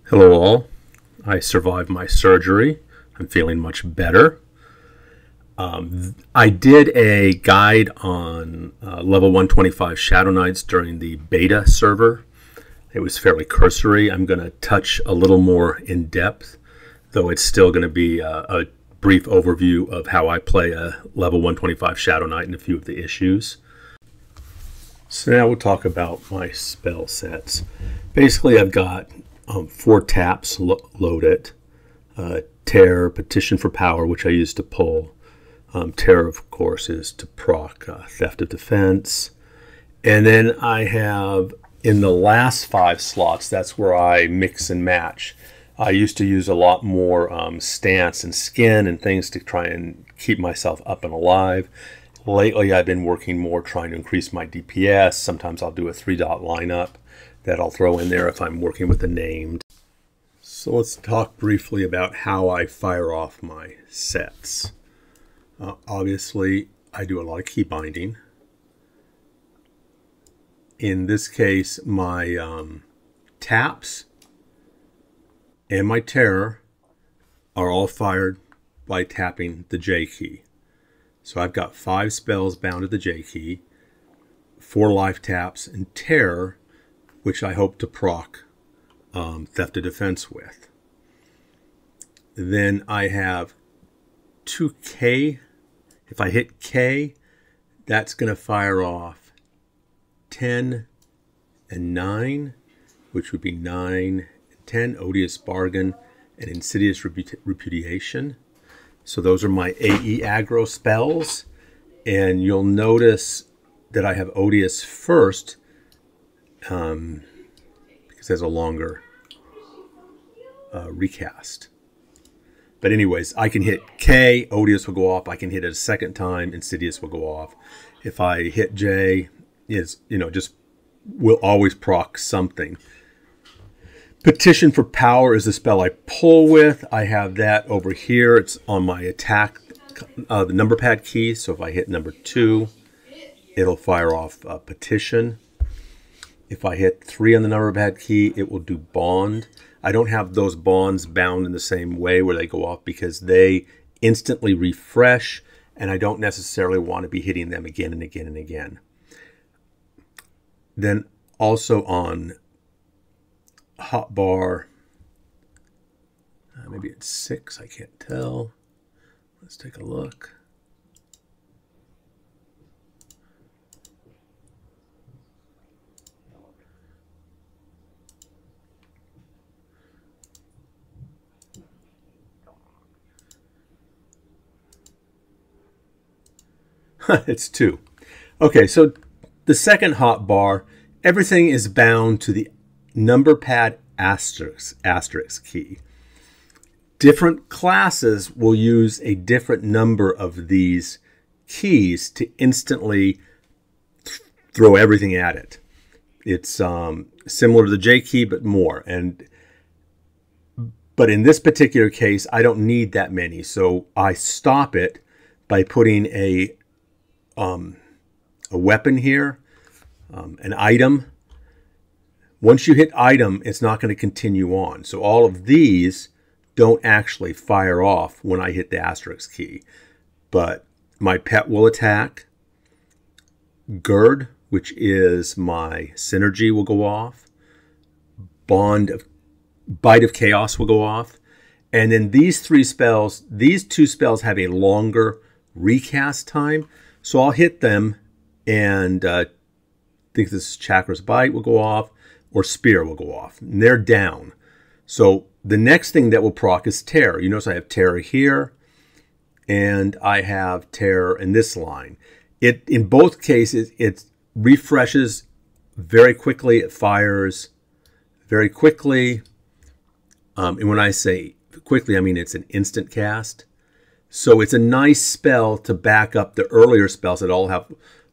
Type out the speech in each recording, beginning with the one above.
Hello all. I survived my surgery. I'm feeling much better. I did a guide on level 125 Shadowknights during the beta server. It was fairly cursory. I'm going to touch a little more in depth, though it's still going to be a brief overview of how I play a level 125 Shadowknight and a few of the issues. So now we'll talk about my spell sets. Basically, I've got 4 taps loaded. Tear, Petition for Power, which I use to pull. Tear, of course, is to proc Theft of Defense. And then I have, in the last 5 slots, that's where I mix and match. I used to use a lot more stance and skin and things to try and keep myself up and alive. Lately, I've been working more trying to increase my DPS. Sometimes I'll do a 3-dot lineup that I'll throw in there if I'm working with the named. So let's talk briefly about how I fire off my sets. Obviously, I do a lot of key binding. In this case, my taps and my terror are all fired by tapping the J key. So I've got 5 spells bound to the J key, 4 life taps, and terror, which I hope to proc Theft of Defense with. Then I have 2 K. If I hit K, that's going to fire off 10 and 9, which would be 9 and 10, Odious Bargain, and Insidious Repudiation. So those are my AE Aggro Spells. And you'll notice that I have Odious first, because it has a longer recast. But anyways, I can hit K, Odious will go off. I can hit it a second time, Insidious will go off. If I hit J, just will always proc something. Petition for Power is the spell I pull with. I have that over here. It's on my attack, the number pad key. So if I hit number 2, it'll fire off Petition. If I hit 3 on the number pad key, it will do Bond. I don't have those bonds bound in the same way where they go off because they instantly refresh, and I don't necessarily want to be hitting them again and again and again. Then also on hotbar, maybe it's 6, I can't tell. Let's take a look. It's 2. Okay, so the second hotbar, everything is bound to the number pad asterisk key. Different classes will use a different number of these keys to instantly throw everything at it. It's similar to the J key, but more. But in this particular case, I don't need that many, so I stop it by putting a weapon here, an item. Once you hit item, it's not going to continue on. So all of these don't actually fire off when I hit the asterisk key. But my pet will attack. Gird, which is my synergy, will go off. Bite of Chaos will go off. And then these 3 spells, these 2 spells have a longer recast time. So I'll hit them, and I think this Chakra's Bite will go off, or Spear will go off. And they're down. So the next thing that will proc is Terror. You notice I have Terror here, and I have Terror in this line. In both cases, it refreshes very quickly. It fires very quickly. And when I say quickly, I mean it's an instant cast. So it's a nice spell to back up the earlier spells that all have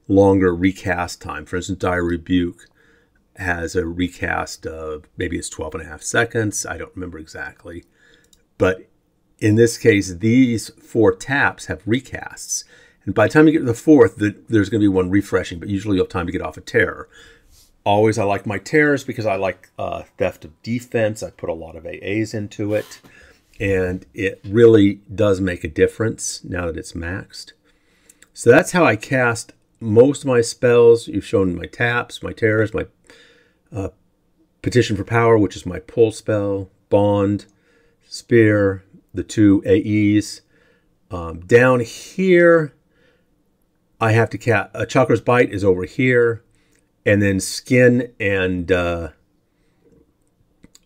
longer recast time. For instance, Dire Rebuke has a recast of maybe it's 12.5 seconds. I don't remember exactly. But in this case, these 4 taps have recasts. And by the time you get to the 4th, there's going to be one refreshing, but usually you have time to get off a terror. always I like my tears because I like theft of defense. I put a lot of AAs into it, and it really does make a difference now that it's maxed. So that's how I cast most of my spells. You've shown my taps, my tears, my Petition for Power, which is my pull spell, Bond, Spear, the 2 AEs. Down here, I have to cast Chakra's Bite is over here, and then Skin and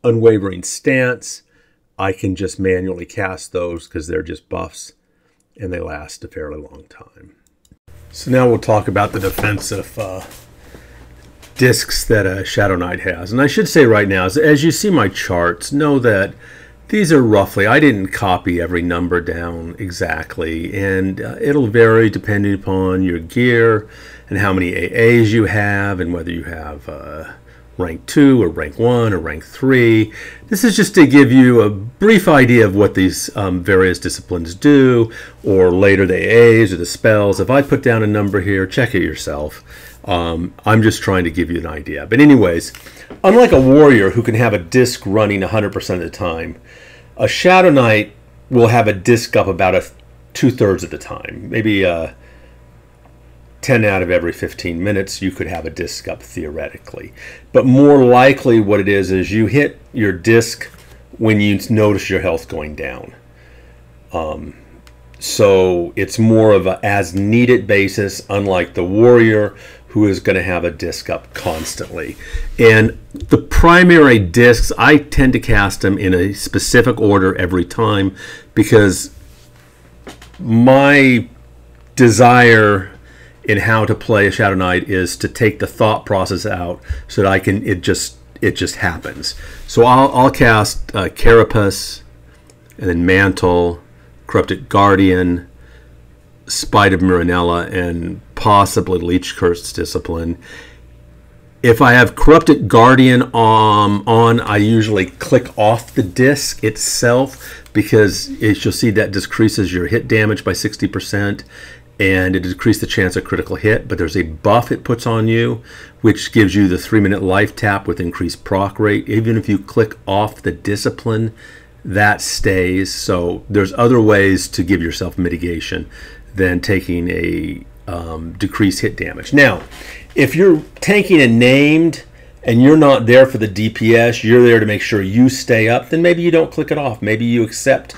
Unwavering Stance, I can just manually cast those because they're just buffs and they last a fairly long time. So now we'll talk about the defensive discs that a Shadowknight has. And I should say right now, as you see my charts, know that these are roughly, I didn't copy every number down exactly, and it'll vary depending upon your gear and how many AAs you have and whether you have rank 2 or rank 1 or rank 3. This is just to give you a brief idea of what these various disciplines do, or later the AAs or the spells. If I put down a number here, check it yourself. I'm just trying to give you an idea. But anyways, unlike a warrior who can have a disc running 100% of the time, a Shadowknight will have a disc up about 2/3 of the time. Maybe 10 out of every 15 minutes you could have a disc up theoretically. But more likely what it is you hit your disc when you notice your health going down. So it's more of a as needed basis, unlike the warrior who is going to have a disc up constantly. And the primary discs, I tend to cast them in a specific order every time because my desire in how to play a Shadowknight is to take the thought process out so that I can, it just happens. So I'll cast Carapace, and then Mantle, Corrupted Guardian, Spite of Miranella, and possibly Leech Curse Discipline. If I have Corrupted Guardian on, I usually click off the disc itself because you'll see that decreases your hit damage by 60%, and it decreases the chance of critical hit. But there's a buff it puts on you, which gives you the 3-minute life tap with increased proc rate. Even if you click off the discipline, that stays. So there's other ways to give yourself mitigation than taking a decreased hit damage. Now, if you're tanking a named and you're not there for the DPS, you're there to make sure you stay up, then maybe you don't click it off. Maybe you accept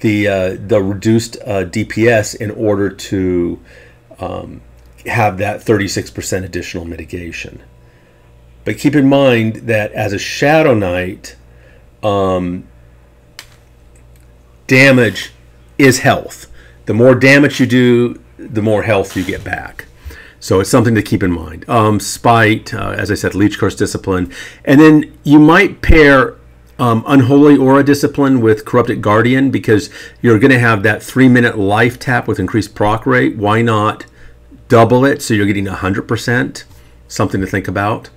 the reduced DPS in order to have that 36% additional mitigation. But keep in mind that as a Shadowknight, damage is health. The more damage you do, the more health you get back. So it's something to keep in mind. Spite, as I said, Leech Curse Discipline. And then you might pair Unholy Aura Discipline with Corrupted Guardian because you're going to have that 3-minute life tap with increased proc rate. Why not double it so you're getting 100%? Something to think about.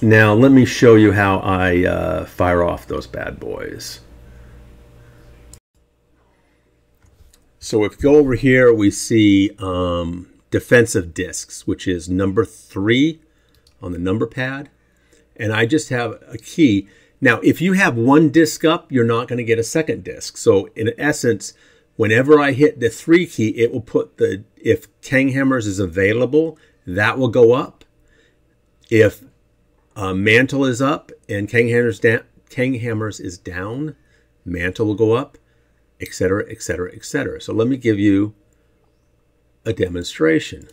Now let me show you how I fire off those bad boys. So if you go over here, we see defensive discs, which is number 3 on the number pad. And I just have a key. Now, if you have one disc up, you're not going to get a second disc. So in essence, whenever I hit the 3 key, it will put the, if Kanghammers is available, that will go up. If Mantle is up and Kanghammers is down, Mantle will go up, etc., etc., etc. So let me give you a demonstration.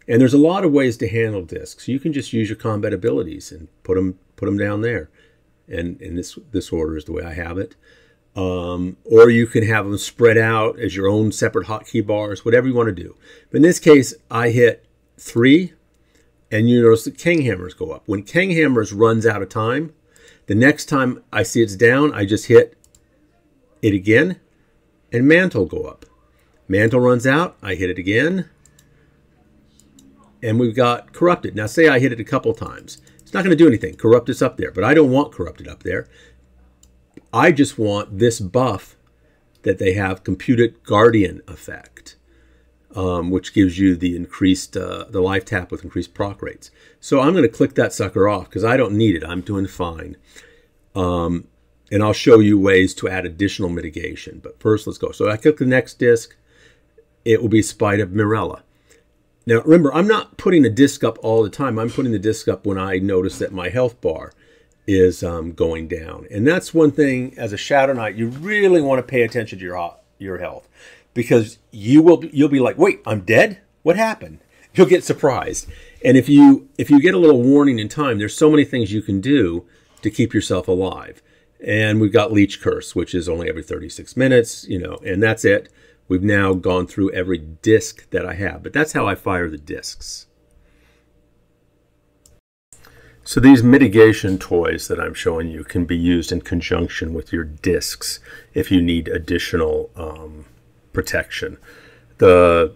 And there's a lot of ways to handle discs. You can just use your combat abilities and put them down there. And in this order is the way I have it. Or you can have them spread out as your own separate hotkey bars, whatever you want to do. But in this case, I hit 3, and you notice the Kanghammers go up. When Kanghammers runs out of time, the next time I see it's down, I just hit it again, and Mantle go up. Mantle runs out, I hit it again, and we've got Corrupted. Now say I hit it a couple times. It's not going to do anything. Corrupted's up there, but I don't want Corrupted up there. I just want this buff that they have, Computed Guardian effect. which gives you the increased the life tap with increased proc rates. So I'm going to click that sucker off because I don't need it. I'm doing fine. And I'll show you ways to add additional mitigation. But first, let's go. So I click the next disc. It will be Spite of Mirella. Now, remember, I'm not putting a disc up all the time. I'm putting the disc up when I notice that my health bar is going down. And that's one thing, as a Shadowknight, you really want to pay attention to your health. Because you'll be like, wait, I'm dead? What happened? You'll get surprised. And if you get a little warning in time, there's so many things you can do to keep yourself alive. And we've got Leech Curse, which is only every 36 minutes, and that's it. We've now gone through every disc that I have, but that's how I fire the discs. So these mitigation toys that I'm showing you can be used in conjunction with your discs if you need additional protection. The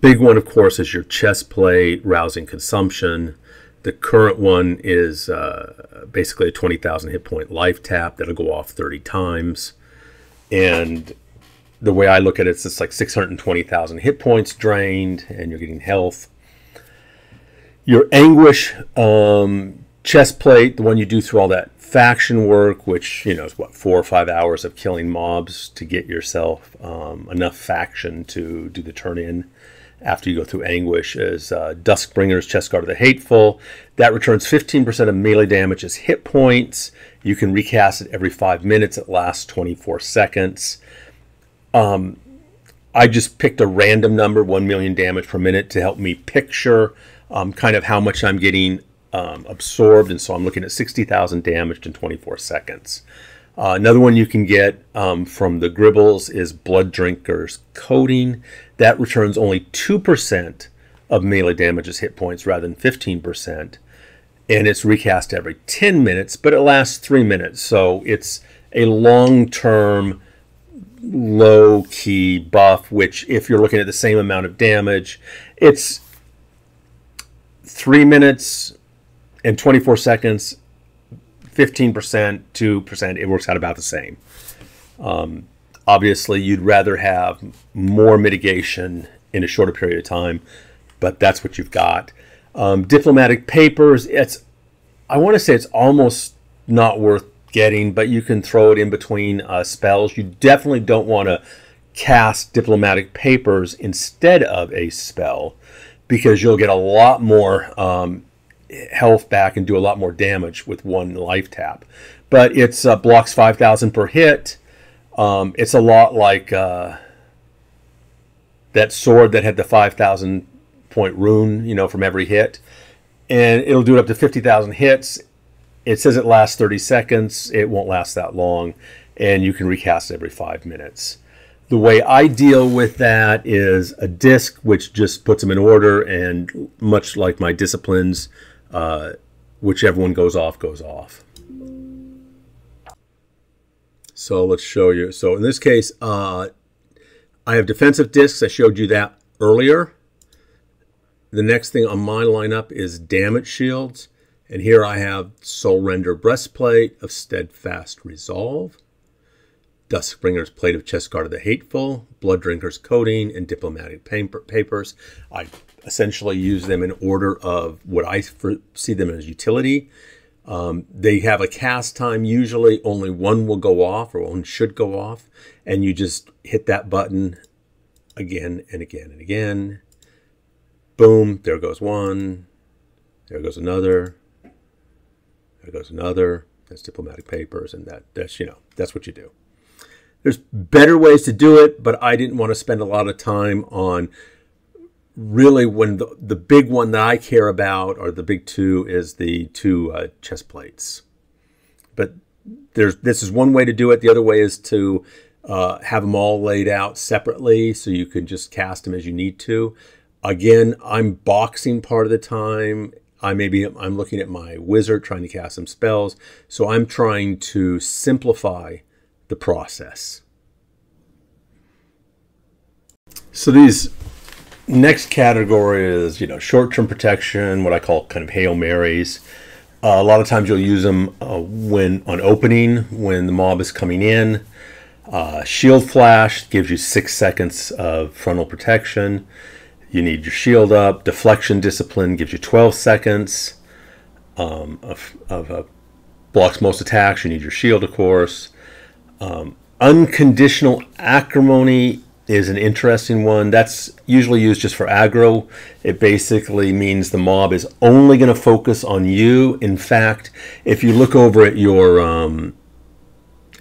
big one, of course, is your chest plate, rousing consumption. The current one is basically a 20,000 hit point life tap that'll go off 30 times. And the way I look at it, it's like 620,000 hit points drained, and you're getting health. Your Anguish chest plate, the one you do through all that faction work, which is what, 4 or 5 hours of killing mobs to get yourself enough faction to do the turn-in. After you go through Anguish, is Duskbringer's Chest Guard of the Hateful. That returns 15% of melee damage as hit points. You can recast it every 5 minutes. It lasts 24 seconds. I just picked a random number, 1 million damage per minute, to help me picture kind of how much I'm getting absorbed. And so I'm looking at 60,000 damage in 24 seconds. Another one you can get from the Gribbles is Blood Drinker's Coating. That returns only 2% of melee damage as hit points rather than 15%. And it's recast every 10 minutes, but it lasts 3 minutes. So it's a long-term, low-key buff, which if you're looking at the same amount of damage, it's 3 minutes and 24 seconds, 15%, 2%, it works out about the same. Obviously, you'd rather have more mitigation in a shorter period of time, but that's what you've got. Diplomatic Papers, I want to say it's almost not worth getting, but you can throw it in between spells. You definitely don't want to cast Diplomatic Papers instead of a spell, because you'll get a lot more health back and do a lot more damage with one life tap. But it's blocks 5,000 per hit. It's a lot like that sword that had the 5,000 point rune, from every hit. And it'll do it up to 50,000 hits. It says it lasts 30 seconds. It won't last that long. And you can recast it every 5 minutes. The way I deal with that is a disc, which just puts them in order. And much like my disciplines, whichever one goes off, goes off. So let's show you. So in this case, I have defensive discs. I showed you that earlier. The next thing on my lineup is damage shields. And here I have Soul Render Breastplate of Steadfast Resolve, Duskbringer's Plate of Chest Guard of the Hateful, Blood Drinker's Coating, and Diplomatic Papers. I essentially use them in order of what I see them as utility. They have a cast time. Usually only one will go off, or one should go off. And you just hit that button again and again and again. Boom, there goes one. There goes another. There goes another. That's Diplomatic Papers, and that's what you do. There's better ways to do it, but I didn't want to spend a lot of time on really when the big one that I care about, or the big two, is the two chest plates. But this is one way to do it. The other way is to have them all laid out separately so you can just cast them as you need to. Again, I'm boxing part of the time. I'm looking at my wizard trying to cast some spells. So I'm trying to simplify the process. So these next category is, short-term protection, what I call kind of Hail Marys. A lot of times you'll use them when on opening, when the mob is coming in. Shield Flash gives you 6 seconds of frontal protection. You need your shield up. Deflection Discipline gives you 12 seconds blocks most attacks. You need your shield, of course. Unconditional Acrimony is an interesting one. That's usually used just for aggro. It basically means the mob is only going to focus on you. In fact, if you look over at your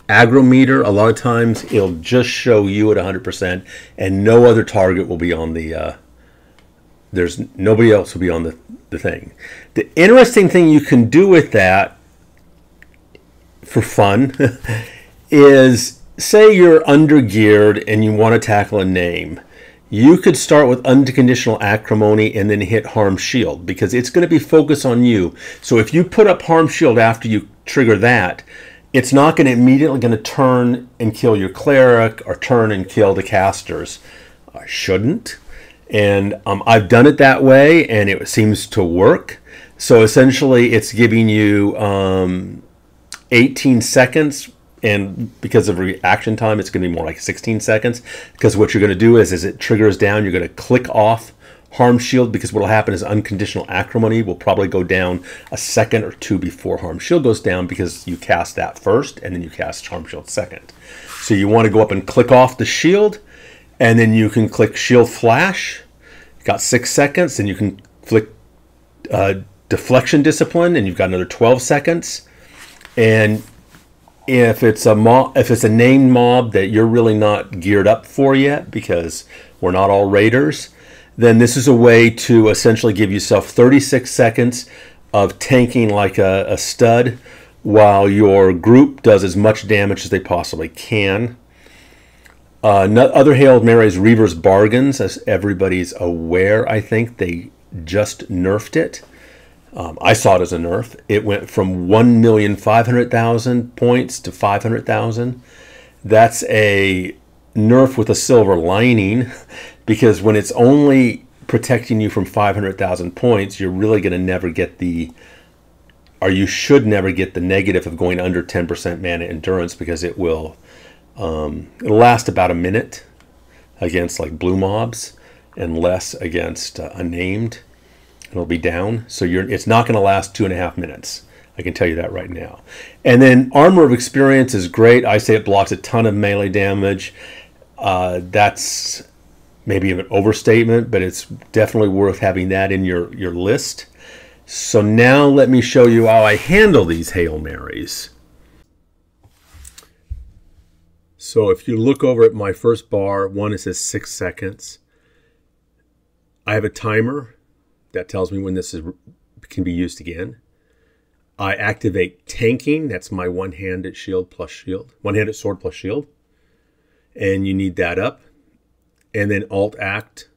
aggro meter, a lot of times it'll just show you at 100% and no other target will be on the there's nobody else will be on the thing. The interesting thing you can do with that for fun is, say you're undergeared and you want to tackle a name. You could start with Unconditional Acrimony and then hit Harm Shield, because it's going to be focused on you. So if you put up Harm Shield after you trigger that, it's not going to immediately turn and kill your cleric or turn and kill the casters. I shouldn't. And I've done it that way and it seems to work. So essentially it's giving you 18 seconds, and because of reaction time it's going to be more like 16 seconds, because what you're going to do is as it triggers down, you're going to click off Harm Shield, because what will happen is Unconditional Acrimony will probably go down a second or two before Harm Shield goes down, because you cast that first and then you cast Harm Shield second. So you want to go up and click off the shield, and then you can click Shield Flash. Got 6 seconds, and you can flick Deflection Discipline, and you've got another 12 seconds. And if it's a named mob that you're really not geared up for yet, because we're not all raiders, then this is a way to essentially give yourself 36 seconds of tanking like a stud, while your group does as much damage as they possibly can. Other Hail Marys, Reaver's Bargains, as everybody's aware, I think they just nerfed it. I saw it as a nerf. It went from 1,500,000 points to 500,000. That's a nerf with a silver lining, because when it's only protecting you from 500,000 points, you're really going to never get you should never get the negative of going under 10% mana endurance, because it will it'll last about a minute against like blue mobs and less against unnamed. It'll be down, so it's not going to last 2.5 minutes. I can tell you that right now. And then Armor of Experience is great. I say it blocks a ton of melee damage. That's maybe an overstatement, but it's definitely worth having that in your list. So now let me show you how I handle these Hail Marys. So if you look over at my first bar, one, it says 6 seconds. I have a timer that tells me when this can be used again. I activate tanking. That's my one-handed shield plus shield. One-handed sword plus shield. And you need that up. And then Alt-Act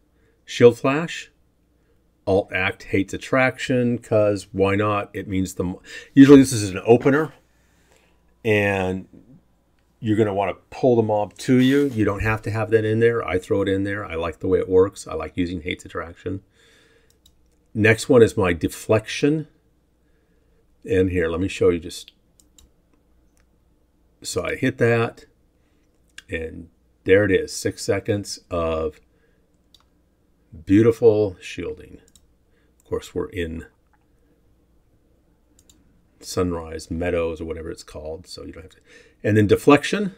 Shield Flash. Alt-Act Hates Attraction, because why not? It means usually this is an opener. And you're going to want to pull the mob to you. You don't have to have that in there. I throw it in there. I like the way it works. I like using Hates Attraction. Next one is my Deflection. And here, let me show you just. So I hit that. And there it is. 6 seconds of beautiful shielding. Of course, we're in Sunrise Meadows or whatever it's called, so you don't have to. And then Deflection.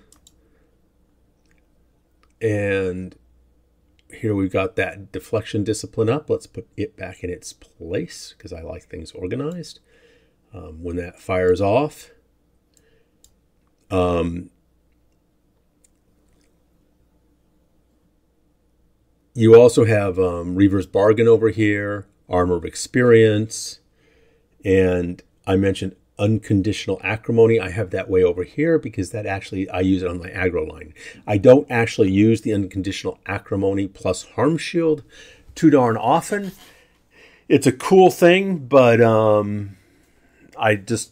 And here we've got that Deflection Discipline up. Let's put it back in its place, because I like things organized. When that fires off, you also have Reaver's Bargain over here, Armor of Experience, and I mentioned Unconditional Acrimony. I have that way over here because that actually, I use it on my aggro line. I don't actually use the Unconditional Acrimony plus Harm Shield too darn often. It's a cool thing, but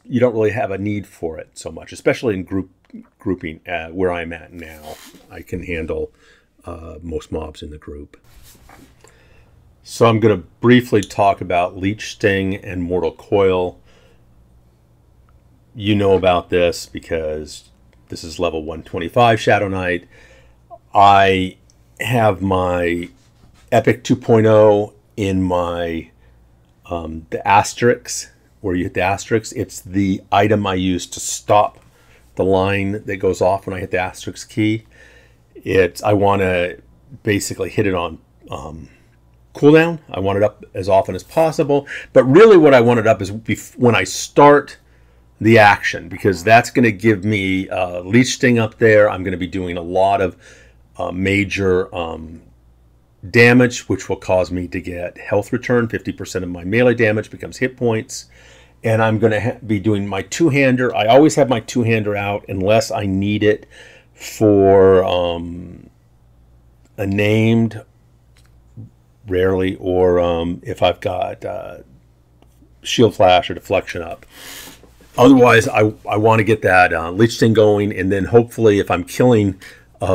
you don't really have a need for it so much, especially in grouping where I'm at now. I can handle most mobs in the group. So I'm going to briefly talk about Leech Sting and Mortal Coil. You know about this because This is level 125 Shadowknight. I have my Epic 2.0 in my the asterisk, where you hit the asterisk. It's the item I use to stop the line that goes off when I hit the asterisk key. I want to basically hit it on cooldown. I want it up as often as possible, but really what I want it up is when I start the action, because that's going to give me Leech Sting up there. I'm going to be doing a lot of major damage, which will cause me to get health return. 50% of my melee damage becomes hit points. And I'm going to be doing my two-hander. I always have my two-hander out unless I need it for a named, rarely, or if I've got shield flash or deflection up. Otherwise, I want to get that Lich Sting going, and then hopefully if I'm killing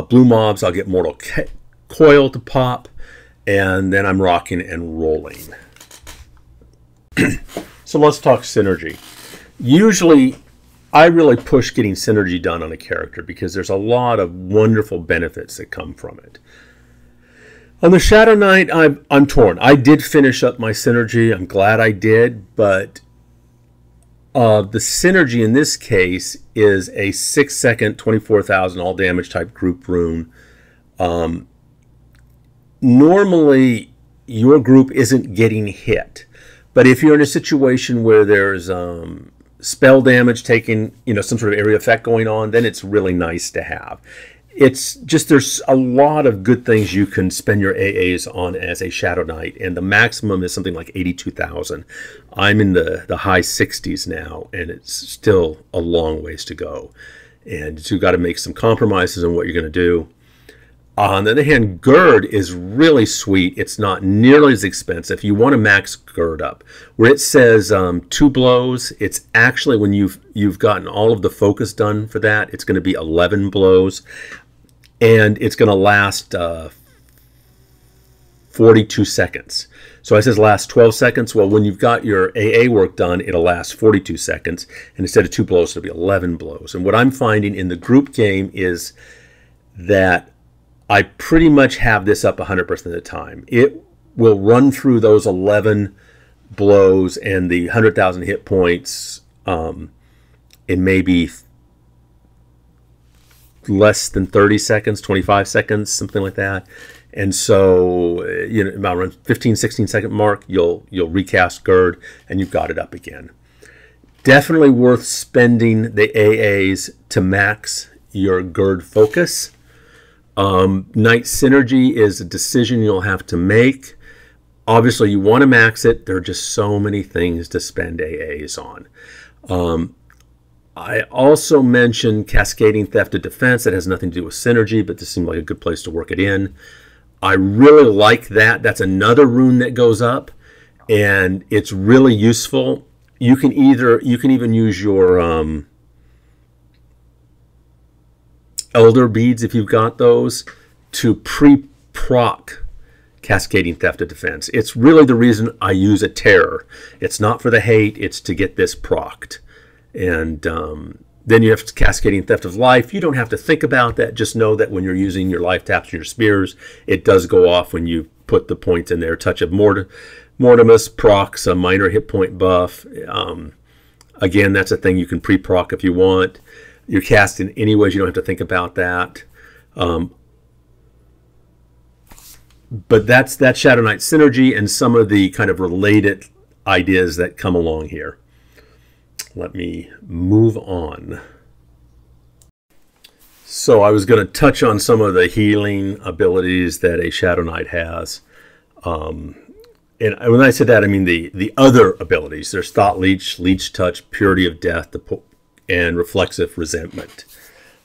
blue mobs, I'll get Mortal Coil to pop, and then I'm rocking and rolling. So let's talk synergy. Usually, I really push getting synergy done on a character because there's a lot of wonderful benefits that come from it. On the Shadowknight, I'm torn. I did finish up my synergy. I'm glad I did, but the synergy in this case is a 6-second, 24,000 all damage type group rune. Normally, your group isn't getting hit. But if you're in a situation where there's spell damage taking, some sort of area effect going on, then it's really nice to have. It's just there's a lot of good things you can spend your AAs on as a Shadowknight, and the maximum is something like 82,000. I'm in the high 60s now, and it's still a long ways to go. And you've got to make some compromises on what you're going to do. On the other hand, Gird is really sweet. It's not nearly as expensive. You want to max Gird up. Where it says 2 blows, it's actually, when you've gotten all of the focus done for that, it's going to be 11 blows. And it's going to last 42 seconds. So it says last 12 seconds. Well, when you've got your AA work done, it'll last 42 seconds. And instead of 2 blows, it'll be 11 blows. And what I'm finding in the group game is that I pretty much have this up 100% of the time. It will run through those 11 blows and the 100,000 hit points in maybe less than 30 seconds, 25 seconds, something like that. And so, about around 15, 16 second mark, you'll recast Gird and you've got it up again. Definitely worth spending the AAs to max your Gird focus. Knight Synergy is a decision you'll have to make. Obviously, you want to max it. There are just so many things to spend AAs on. I also mentioned Cascading Theft of Defense. That has nothing to do with synergy, but this seemed like a good place to work it in. I really like that. That's another rune that goes up, and it's really useful. You can even use your Elder Beads, if you've got those, to pre-proc Cascading Theft of Defense. It's really the reason I use a Terror. It's not for the hate, it's to get this procced. And then you have Cascading Theft of Life. You don't have to think about that. Just know that when you're using your life taps and your spears, it does go off when you put the points in there. Touch of Mortimus procs a minor hit point buff. Again, that's a thing you can pre-proc if you want. You're casting anyways, you don't have to think about that. But that's Shadowknight Synergy and some of the kind of related ideas that come along here. Let me move on. So I was going to touch on some of the healing abilities that a Shadowknight has. And when I said that, I mean the other abilities. There's Thought Leech, Leech Touch, Purity of Death, and Reflexive Resentment.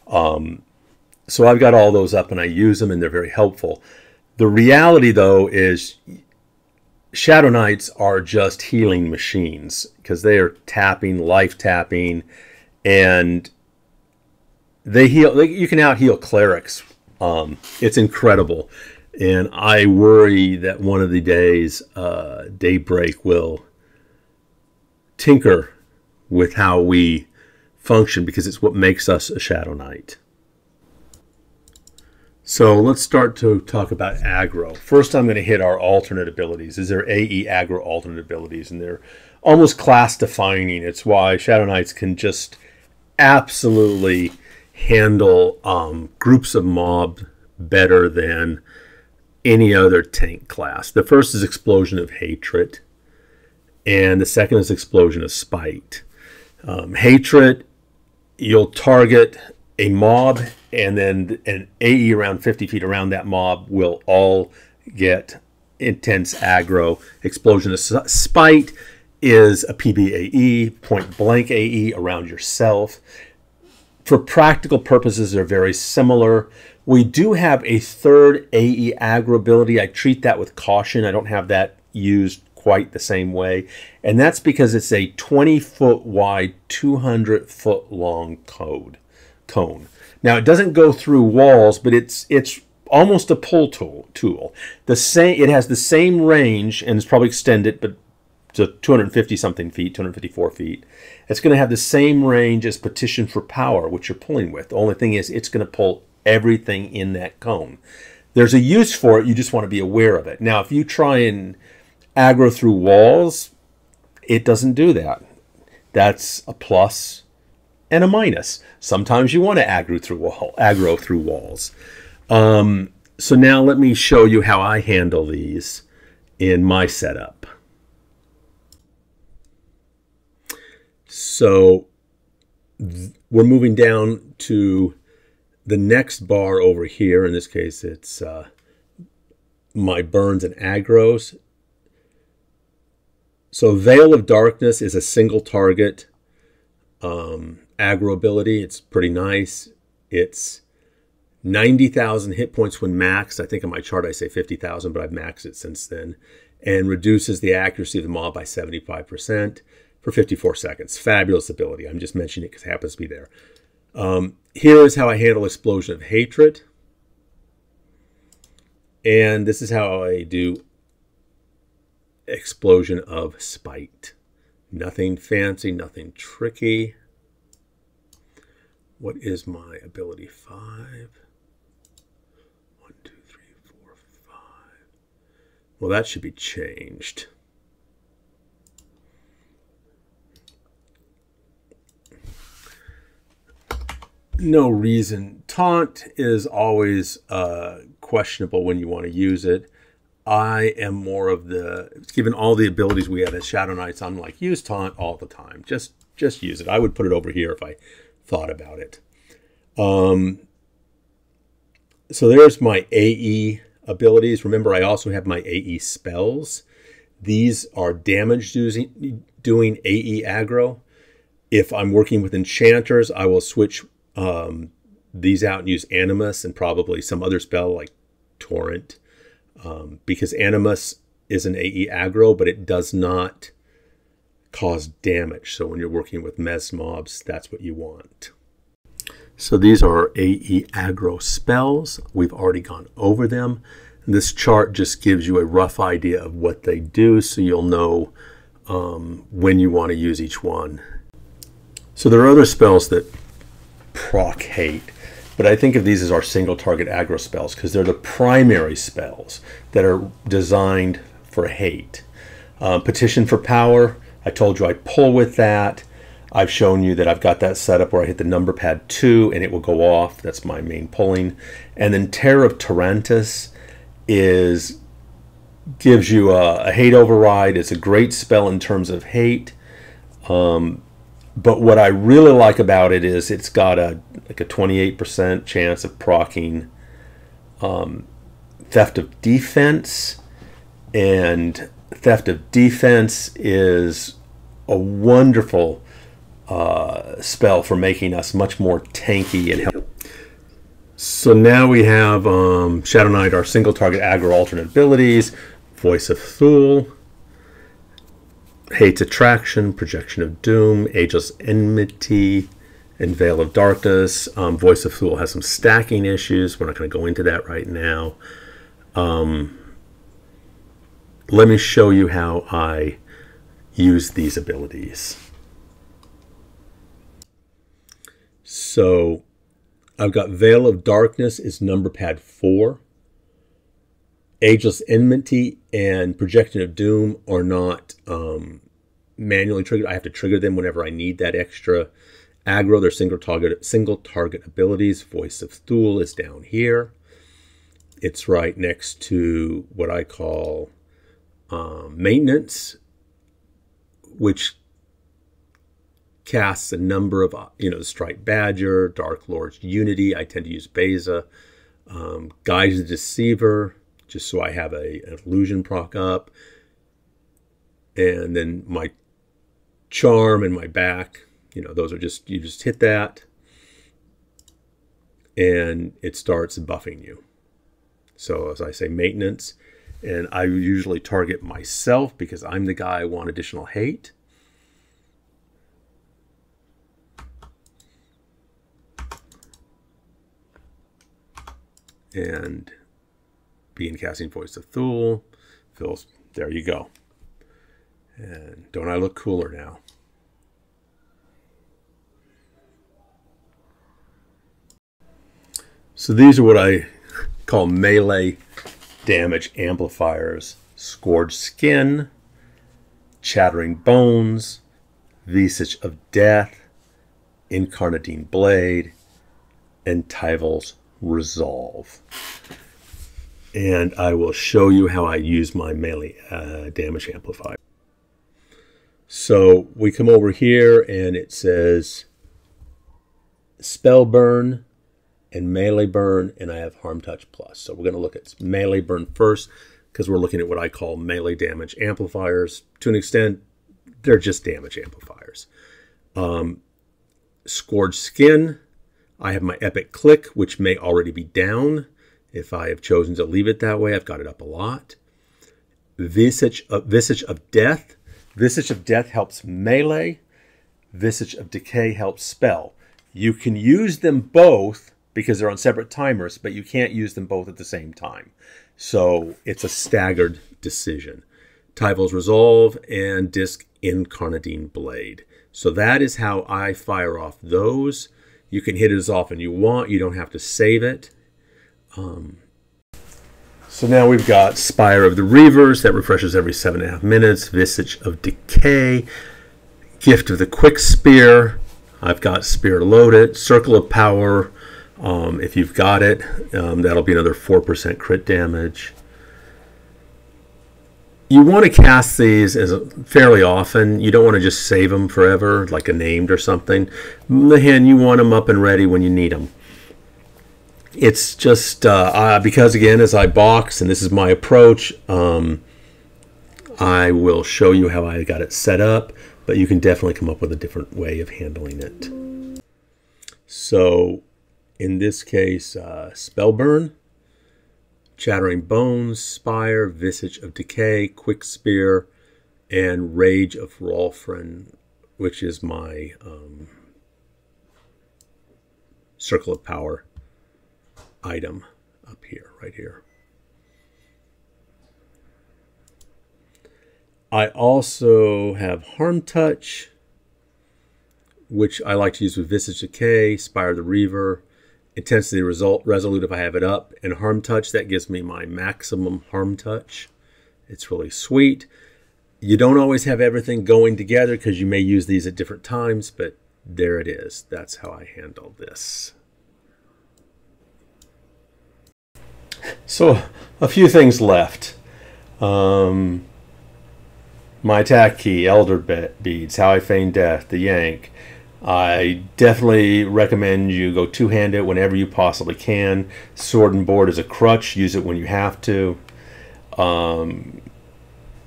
So I've got all those up and I use them and they're very helpful. The reality, though, is Shadowknights are just healing machines because they are tapping, life tapping, and they heal. You can out-heal clerics. It's incredible. And I worry that one of the days Daybreak will tinker with how we function because it's what makes us a Shadowknight. So let's start to talk about aggro. First, I'm going to hit our alternate abilities. These are AE aggro alternate abilities, and they're almost class defining. It's why Shadowknights can just absolutely handle groups of mob better than any other tank class. The first is Explosion of Hatred, and the second is Explosion of Spite. Hatred, you'll target a mob, and then an AE around 50 feet around that mob will all get intense aggro. Explosion of Spite is a PBAE, point blank AE around yourself. For practical purposes, they're very similar. We do have a third AE aggro ability. I treat that with caution. I don't have that used quite the same way. And that's because it's a 20-foot wide, 200-foot long cone. Now, it doesn't go through walls, but it's almost a pull tool. It has the same range, and it's probably extended, but to 250-something feet, 254 feet. It's going to have the same range as Petition for Power, which you're pulling with. The only thing is it's going to pull everything in that cone. There's a use for it. You just want to be aware of it. Now, if you try and aggro through walls, it doesn't do that. That's a plus and a minus. Sometimes you want to aggro through walls. So now let me show you how I handle these in my setup. So we're moving down to the next bar over here. In this case, it's my burns and aggros. So Veil of Darkness is a single target aggro ability. It's pretty nice. It's 90,000 hit points when maxed. I think on my chart I say 50,000, but I've maxed it since then. And reduces the accuracy of the mob by 75% for 54 seconds. Fabulous ability. I'm just mentioning it because it happens to be there. Here is how I handle Explosion of Hatred. And this is how I do Explosion of Spite. Nothing fancy, nothing tricky. What is my ability? 5. 1, 2, 3, 4, 5. Well, that should be changed. No reason. Taunt is always questionable when you want to use it. I am more of the, given all the abilities we have as Shadowknights, I'm like, use Taunt all the time. Just use it. I would put it over here if I thought about it. So there's my AE abilities. Remember, I also have my AE spells. These are damage doing AE aggro. If I'm working with enchanters, I will switch these out and use Animus and probably some other spell like Torrent, because Animus is an AE aggro, but it does not cause damage. So when you're working with Mez mobs, that's what you want. So these are AE aggro spells. We've already gone over them. This chart just gives you a rough idea of what they do, so you'll know when you want to use each one. So there are other spells that proc hate, but I think of these as our single target aggro spells because they're the primary spells that are designed for hate. Petition for Power, I told you I'd pull with that. I've shown you that I've got that set up where I hit the number pad 2 and it will go off. That's my main pulling. And then Terror of Tarantus gives you a hate override. It's a great spell in terms of hate. But what I really like about it is it's got like a 28% chance of proccing Theft of Defense. And Theft of Defense is a wonderful spell for making us much more tanky and help. So now we have Shadowknight, our single target aggro alternate abilities, Voice of Thule, Hate's Attraction, Projection of Doom, Ageless Enmity, and Veil of Darkness. Voice of Thule has some stacking issues. We're not going to go into that right now. Let me show you how I use these abilities. So I've got Veil of Darkness is number pad 4. Ageless Enmity and Projection of Doom are not manually triggered. I have to trigger them whenever I need that extra aggro. They're single target abilities. Voice of Thule is down here. It's right next to what I call Maintenance, which casts a number of, Strike Badger, Dark Lord's Unity. I tend to use Beza. Guise the Deceiver, just so I have an illusion proc up. And then my Charm and my back, those are just, you just hit that and it starts buffing you. So as I say, Maintenance, and I usually target myself because I'm the guy I want additional hate. And being casting Voice of Thule, Phil's, there you go. And don't I look cooler now? So these are what I call melee damage amplifiers: Scourged Skin, Chattering Bones, Visage of Death, Incarnadine Blade, and Tyval's Resolve. And I will show you how I use my melee damage amplifier. So we come over here and it says Spell Burn and Melee Burn, and I have Harm Touch Plus. So we're going to look at Melee Burn first because we're looking at what I call melee damage amplifiers. To an extent, they're just damage amplifiers. Scourged Skin, I have my Epic Click, which may already be down. If I have chosen to leave it that way, I've got it up a lot. Visage of Death. Visage of Death helps melee. Visage of Decay helps spell. You can use them both because they're on separate timers, but you can't use them both at the same time. So it's a staggered decision. Tyval's Resolve and Disc Incarnadine Blade. So that is how I fire off those. You can hit it as often you want. You don't have to save it. So now we've got Spire of the Reavers that refreshes every 7.5 minutes. Visage of Decay. Gift of the Quick Spear. I've got Spear loaded. Circle of Power. If you've got it, that'll be another 4% crit damage. You want to cast these fairly often. You don't want to just save them forever, like a named or something. On the hand, you want them up and ready when you need them. It's just because, again, as I box, and this is my approach, I will show you how I got it set up, but you can definitely come up with a different way of handling it. So in this case, Spell Burn, Chattering Bones, Spire, Visage of Decay, Quick Spear, and Rage of Rolfrin, which is my Circle of Power item up here, right here. I also have Harm Touch, which I like to use with Visage Decay, Spire the Reaver, Intensity Resolute if I have it up, and Harm Touch. That gives me my maximum Harm Touch. It's really sweet. You don't always have everything going together because you may use these at different times, but there it is. That's how I handle this. So a few things left. My attack key, Elder Beads, How I Feign Death, the Yank. I definitely recommend you go two-handed whenever you possibly can. Sword and Board is a crutch. Use it when you have to.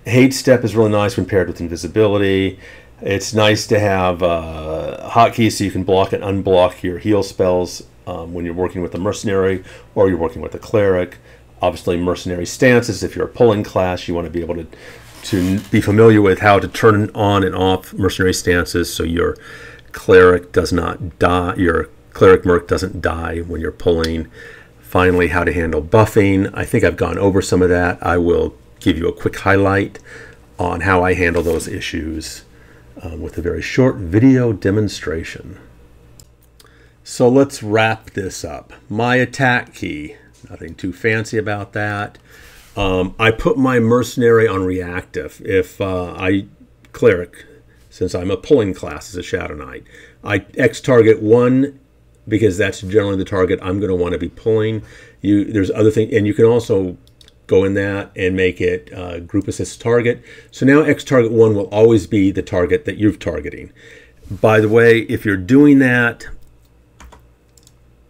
Hate Step is really nice when paired with Invisibility. It's nice to have hotkeys so you can block and unblock your heal spells when you're working with a mercenary or you're working with a cleric. Obviously, mercenary stances, if you're a pulling class, you want to be able to be familiar with how to turn on and off mercenary stances so your cleric does not die, your cleric merc doesn't die when you're pulling. Finally, how to handle buffing. I think I've gone over some of that. I will give you a quick highlight on how I handle those issues with a very short video demonstration. So let's wrap this up. My attack key, nothing too fancy about that. I put my mercenary on reactive. If I cleric, since I'm a pulling class as a Shadowknight, I X target 1 because that's generally the target I'm going to want to be pulling. There's other things, and you can also go in that and make it group assist target. So now X target 1 will always be the target that you're targeting. By the way, if you're doing that,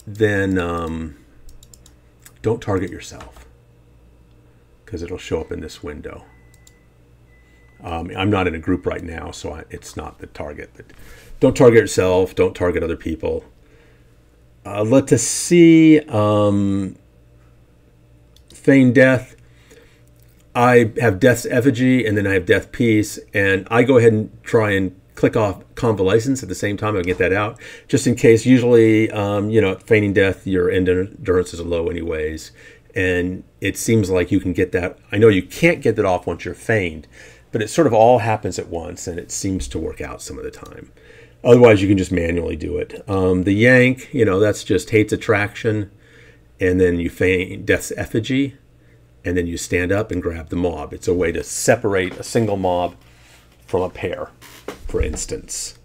then don't target yourself, because it'll show up in this window. I'm not in a group right now, so it's not the target. But don't target yourself. Don't target other people. Let us see. Feign Death. I have Death's Effigy, and then I have Death Peace, and I go ahead and try and click off Convalescence at the same time. I'll get that out, just in case. Usually, Feigning Death, your endurance is low anyways, and it seems like you can get that. I know you can't get that off once you're feigned, but it sort of all happens at once, and it seems to work out some of the time. Otherwise, you can just manually do it. The Yank, that's just Hate's Attraction, and then you feign Death's Effigy, and then you stand up and grab the mob. It's a way to separate a single mob from a pair, for instance.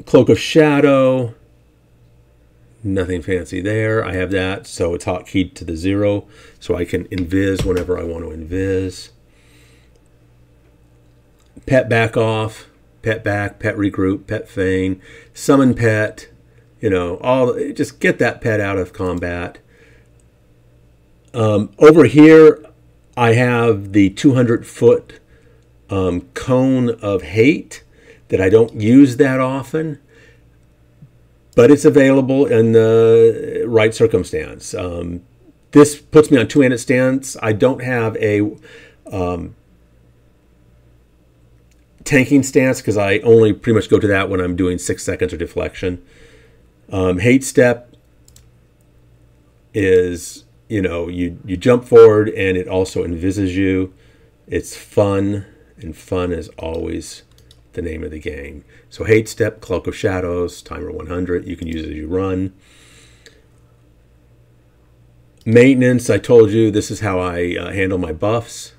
Cloak of Shadow, nothing fancy there. I have that, so it's hotkeyed to the 0, so I can invis whenever I want to invis. Pet Back Off, Pet Back, Pet Regroup, Pet Feign, Summon Pet, just get that pet out of combat. Over here, I have the 200-foot cone of hate that I don't use that often, but it's available in the right circumstance. This puts me on two-handed stance. I don't have a tanking stance because I only pretty much go to that when I'm doing 6 seconds or deflection. Hate Step is, you jump forward and it also invises you. It's fun, and fun is always the name of the game. So Hate Step, Cloak of Shadows, timer 100. You can use it as you run. Maintenance, I told you this is how I handle my buffs.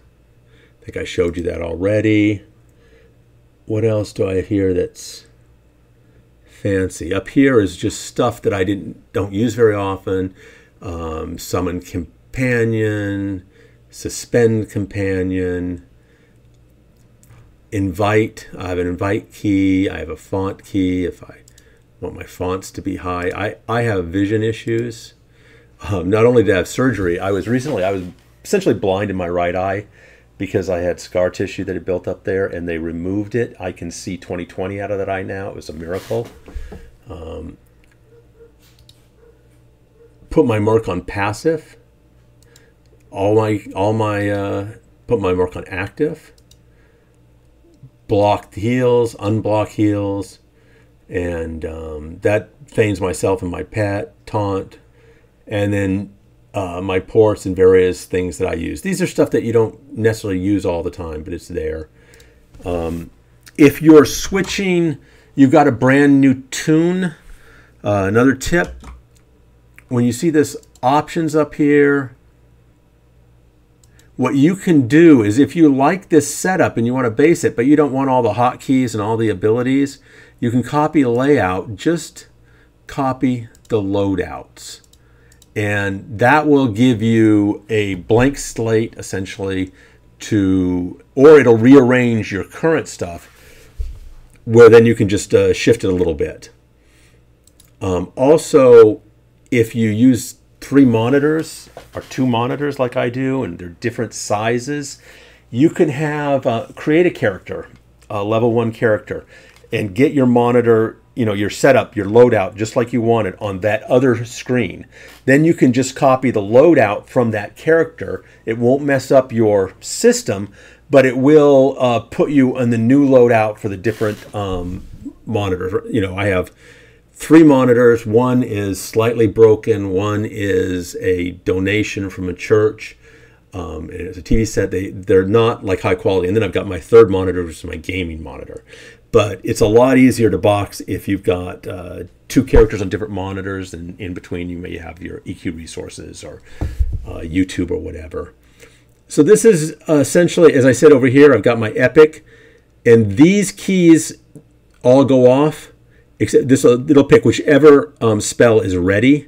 I think I showed you that already. What else do I have here that's fancy? Up here is just stuff that I don't use very often. Summon Companion, Suspend Companion, Invite. I have an invite key. I have a font key if I want my fonts to be high. I have vision issues. Not only did I have surgery, I was essentially blind in my right eye because I had scar tissue that had built up there, and they removed it. I can see 20/20 out of that eye now. It was a miracle. Put my mark on passive. Put my mark on active. Block heals, unblock heals, and that feigns myself and my pet, taunt, and then my ports and various things that I use. These are stuff that you don't necessarily use all the time, but it's there. If you're switching, you've got a brand new tune. Another tip, when you see this options up here, what you can do is, if you like this setup and you want to base it, but you don't want all the hotkeys and all the abilities, you can copy a layout, just copy the loadouts. And that will give you a blank slate, essentially, or it'll rearrange your current stuff, where then you can just shift it a little bit. Also, if you use 3 monitors or 2 monitors like I do, and they're different sizes, you can have create a character, a level 1 character, and get your monitor, your setup, your loadout, just like you want it on that other screen. Then you can just copy the loadout from that character. It won't mess up your system, but it will put you on the new loadout for the different monitors. I have 3 monitors. One is slightly broken. One is a donation from a church. And it's a TV set. They're not like high quality. And then I've got my 3rd monitor, which is my gaming monitor. But it's a lot easier to box if you've got 2 characters on different monitors, and in between you may have your EQ resources or YouTube or whatever. So this is essentially, as I said over here, I've got my epic, and these keys all go off, except this it'll pick whichever spell is ready.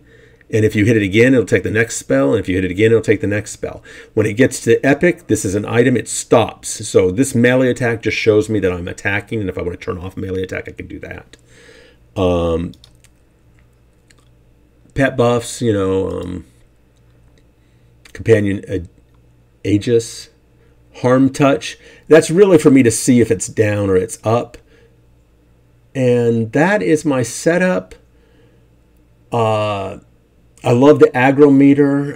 And if you hit it again, it'll take the next spell. And if you hit it again, it'll take the next spell. When it gets to epic, this is an item, it stops. So this melee attack just shows me that I'm attacking. And if I want to turn off melee attack, I can do that. Pet buffs, you know, companion Aegis, harm touch. That's really for me to see if it's down or it's up. And that is my setup. I love the aggro meter.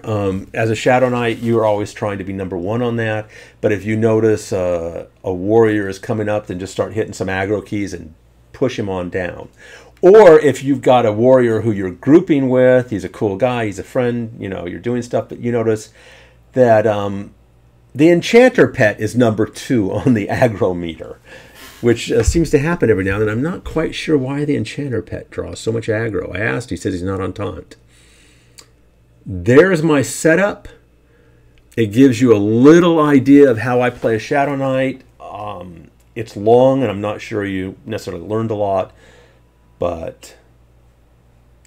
As a Shadowknight, you're always trying to be #1 on that. But if you notice a warrior is coming up, then just start hitting some aggro keys and push him on down. Or if you've got a warrior who you're grouping with, he's a cool guy, he's a friend, you know, you're doing stuff, but you notice that the enchanter pet is #2 on the aggro meter, which seems to happen every now and then. I'm not quite sure why the enchanter pet draws so much aggro. I asked, he says he's not on taunt. There's my setup. It gives you a little idea of how I play a Shadowknight. It's long, and I'm not sure you necessarily learned a lot, but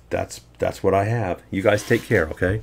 that's what I have. You guys take care, okay?